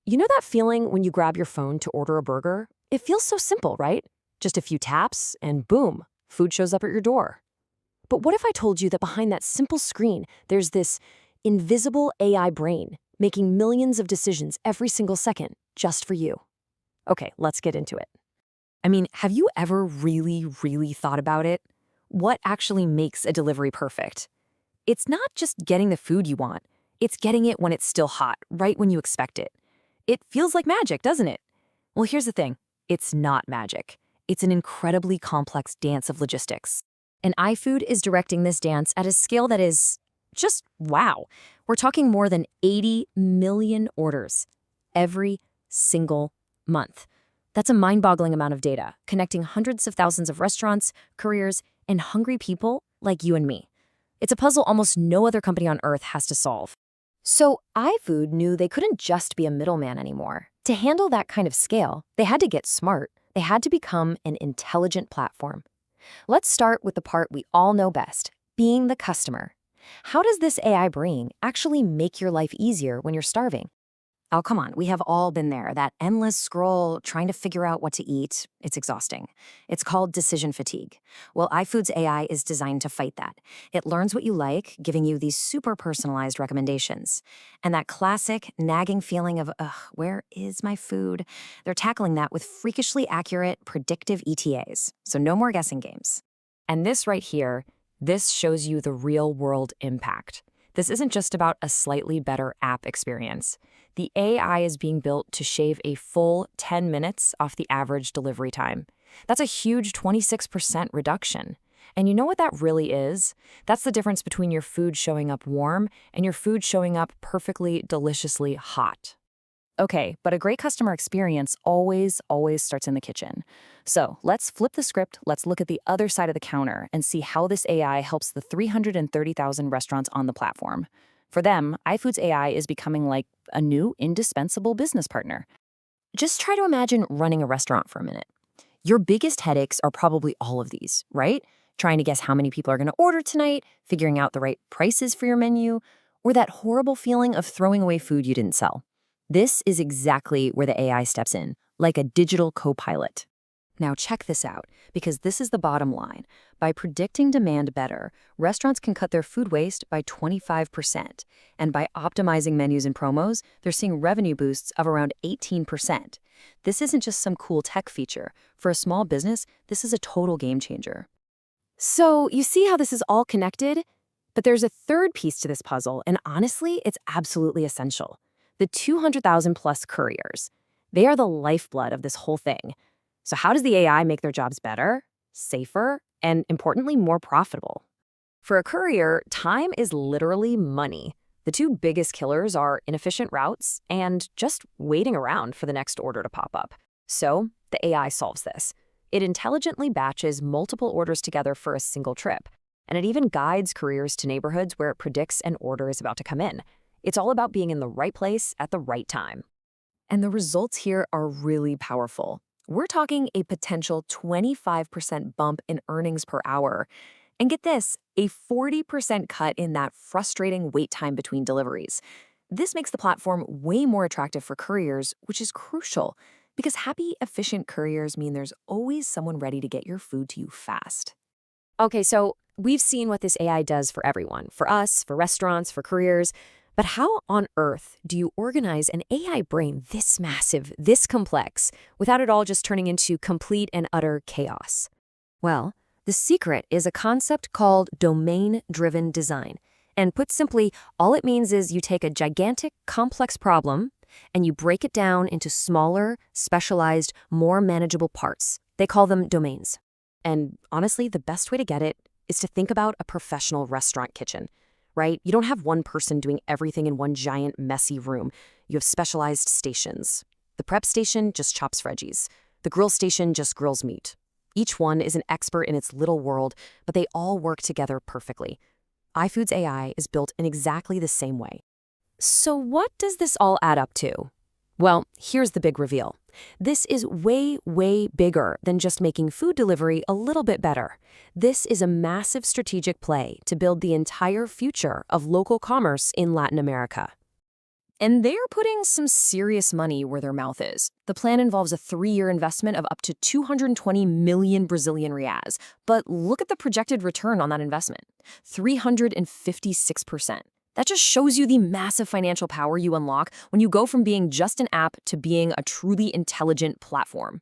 You know that feeling when you grab your phone to order a burger? It feels so simple, right? Just a few taps, and boom, food shows up at your door. But what if I told you that behind that simple screen, there's this invisible AI brain making millions of decisions every single second just for you? Okay, let's get into it. I mean, have you ever really thought about it? What actually makes a delivery perfect? It's not just getting the food you want, it's getting it when it's still hot, right when you expect it. It feels like magic, doesn't it? Well, here's the thing. It's not magic. It's an incredibly complex dance of logistics. And iFood is directing this dance at a scale that is just wow. We're talking more than 80 million orders every single month. That's a mind-boggling amount of data, connecting hundreds of thousands of restaurants, couriers, and hungry people like you and me. It's a puzzle almost no other company on earth has to solve. So iFood knew they couldn't just be a middleman anymore. To handle that kind of scale, they had to get smart. They had to become an intelligent platform. Let's start with the part we all know best, being the customer. How does this AI brain actually make your life easier when you're starving? Oh, come on, we have all been there. That endless scroll trying to figure out what to eat, it's exhausting. It's called decision fatigue. Well, iFood's AI is designed to fight that. It learns what you like, giving you these super personalized recommendations. And that classic nagging feeling of, ugh, where is my food? They're tackling that with freakishly accurate, predictive ETAs. So no more guessing games. And this right here, this shows you the real-world impact. This isn't just about a slightly better app experience. The AI is being built to shave a full 10 minutes off the average delivery time. That's a huge 26% reduction. And you know what that really is? That's the difference between your food showing up warm and your food showing up perfectly, deliciously hot. Okay, but a great customer experience always starts in the kitchen. So let's flip the script, let's look at the other side of the counter and see how this AI helps the 330,000 restaurants on the platform. For them, iFood's AI is becoming like a new indispensable business partner. Just try to imagine running a restaurant for a minute. Your biggest headaches are probably all of these, right? Trying to guess how many people are going to order tonight, figuring out the right prices for your menu, or that horrible feeling of throwing away food you didn't sell. This is exactly where the AI steps in, like a digital co-pilot. Now check this out, because this is the bottom line. By predicting demand better, restaurants can cut their food waste by 25%. And by optimizing menus and promos, they're seeing revenue boosts of around 18%. This isn't just some cool tech feature. For a small business, this is a total game changer. So you see how this is all connected? But there's a third piece to this puzzle, and honestly, it's absolutely essential. The 200,000 plus couriers. They are the lifeblood of this whole thing. So how does the AI make their jobs better, safer, and importantly, more profitable? For a courier, time is literally money. The two biggest killers are inefficient routes and just waiting around for the next order to pop up. So the AI solves this. It intelligently batches multiple orders together for a single trip. And it even guides couriers to neighborhoods where it predicts an order is about to come in. It's all about being in the right place at the right time. And the results here are really powerful. We're talking a potential 25% bump in earnings per hour. And get this, a 40% cut in that frustrating wait time between deliveries. This makes the platform way more attractive for couriers, which is crucial, because happy, efficient couriers mean there's always someone ready to get your food to you fast. Okay, so we've seen what this AI does for everyone, for us, for restaurants, for couriers. But how on earth do you organize an AI brain this massive, this complex, without it all just turning into complete and utter chaos? Well, the secret is a concept called domain-driven design. And put simply, all it means is you take a gigantic, complex problem and you break it down into smaller, specialized, more manageable parts. They call them domains. And honestly, the best way to get it is to think about a professional restaurant kitchen. Right? You don't have one person doing everything in one giant, messy room. You have specialized stations. The prep station just chops veggies. The grill station just grills meat. Each one is an expert in its little world, but they all work together perfectly. iFood's AI is built in exactly the same way. So what does this all add up to? Well, here's the big reveal. This is way bigger than just making food delivery a little bit better. This is a massive strategic play to build the entire future of local commerce in Latin America. And they're putting some serious money where their mouth is. The plan involves a 3-year investment of up to 220 million Brazilian reais. But look at the projected return on that investment, 356%. That just shows you the massive financial power you unlock when you go from being just an app to being a truly intelligent platform.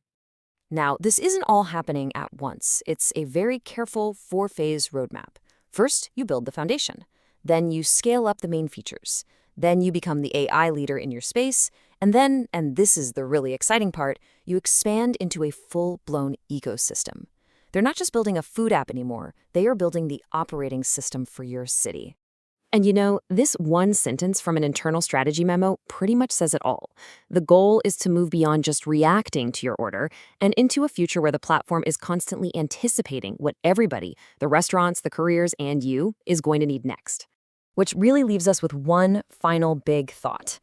Now, this isn't all happening at once. It's a very careful 4-phase roadmap. First, you build the foundation. Then you scale up the main features. Then you become the AI leader in your space. And then, and this is the really exciting part, you expand into a full-blown ecosystem. They're not just building a food app anymore. They are building the operating system for your city. And you know, this one sentence from an internal strategy memo pretty much says it all. The goal is to move beyond just reacting to your order and into a future where the platform is constantly anticipating what everybody, the restaurants, the couriers, and you, is going to need next. Which really leaves us with one final big thought.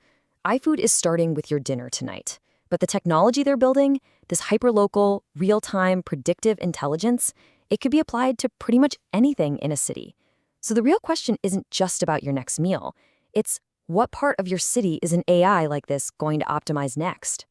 iFood is starting with your dinner tonight. But the technology they're building, this hyperlocal, real-time, predictive intelligence, it could be applied to pretty much anything in a city. So the real question isn't just about your next meal. It's what part of your city is an AI like this going to optimize next?